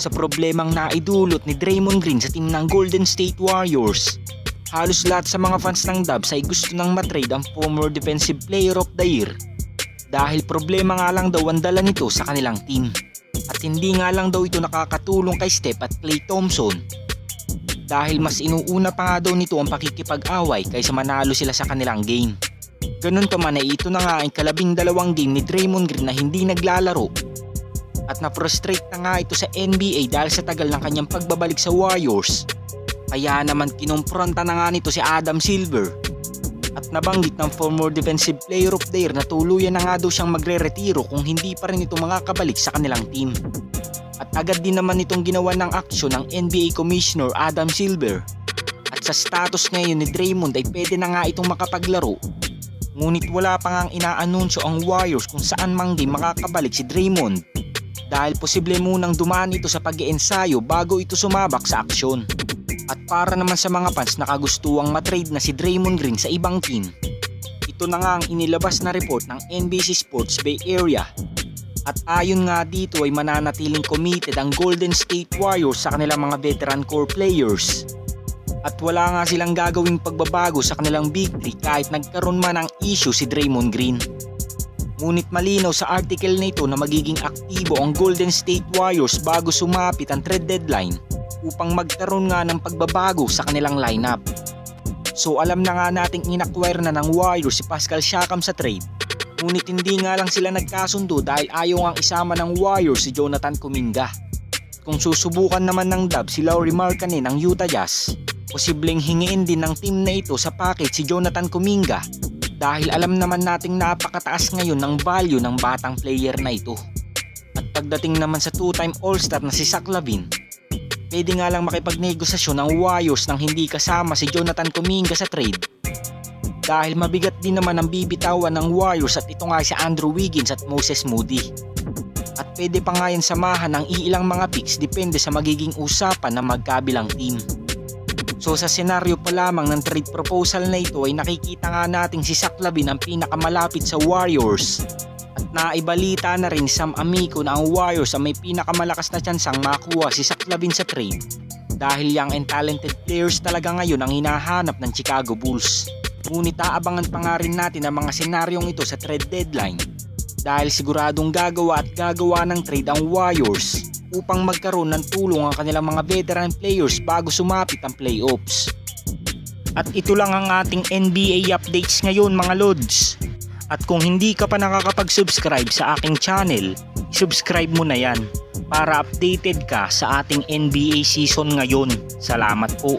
sa problemang naidulot ni Draymond Green sa team ng Golden State Warriors. Halos lahat sa mga fans ng Dubs ay gusto nang matrade ang former Defensive Player of the Year dahil problema nga lang daw ang dala nito sa kanilang team. At hindi nga lang daw ito nakakatulong kay Steph at Klay Thompson dahil mas inuuna pa nga daw nito ang pakikipag-away kaysa manalo sila sa kanilang game. Ganun pa man ay ito na nga ang 12 game ni Draymond Green na hindi naglalaro at na-frustrate na nga ito sa NBA dahil sa tagal ng kanyang pagbabalik sa Warriors. Kaya naman kinumpronta na nga nito si Adam Silver at nabanggit ng former Defensive Player of the Year na tuluyan na nga daw siyang magre-retiro kung hindi pa rin ito makakabalik sa kanilang team. At agad din naman itong ginawa ng aksyon ng NBA Commissioner Adam Silver. At sa status ngayon ni Draymond ay pwede na nga itong makapaglaro. Ngunit wala pa nga inaanunsyo ang Warriors kung saan mang game makakabalik si Draymond dahil posible munang dumaan ito sa pag-iensayo bago ito sumabak sa aksyon. At para naman sa mga fans na kagustuang matrade na si Draymond Green sa ibang team, ito na nga ang inilabas na report ng NBC Sports Bay Area. At ayon nga dito ay mananatiling committed ang Golden State Warriors sa kanilang mga veteran core players. At wala nga silang gagawing pagbabago sa kanilang big three kahit nagkaroon man ng issue si Draymond Green. Ngunit malinaw sa article na ito na magiging aktibo ang Golden State Warriors bago sumapit ang trade deadline upang magkaroon nga ng pagbabago sa kanilang lineup. So alam na nga nating inacquire na ng Warriors si Pascal Siakam sa trade. Ngunit hindi nga lang sila nagkasundo dahil ayaw ang isama ng Warriors si Jonathan Kuminga. Kung susubukan naman ng Dubs si Lauri Markkanen ng Utah Jazz, posibleng hingiin din ng team na ito sa package si Jonathan Kuminga dahil alam naman nating napakataas ngayon ng value ng batang player na ito. At pagdating naman sa two-time All-Star na si Zach LaVine, pwede nga lang makipagnegosasyon ng Warriors nang hindi kasama si Jonathan Kuminga sa trade dahil mabigat din naman ang bibitawan ng Warriors at ito nga si Andrew Wiggins at Moses Moody. At pwede pa nga yan samahan ng iilang mga picks depende sa magiging usapan ng magkabilang team. So sa senaryo pa lamang ng trade proposal na ito ay nakikita nga nating si Zach LaVine ang pinakamalapit sa Warriors. At naibalita na rin Sam Amico na ang Warriors ang may pinakamalakas na tsansang makuha si Zach LaVine sa trade dahil young and talented players talaga ngayon ang hinahanap ng Chicago Bulls. Ngunit aabangan pa nga rin natin ang mga senaryong ito sa trade deadline dahil siguradong gagawa ng trade ang Warriors upang magkaroon ng tulong ang kanilang mga veteran players bago sumapit ang playoffs. At ito lang ang ating NBA updates ngayon mga Lods. At kung hindi ka pa nakakapag-subscribe sa aking channel, subscribe mo na yan para updated ka sa ating NBA season ngayon. Salamat po.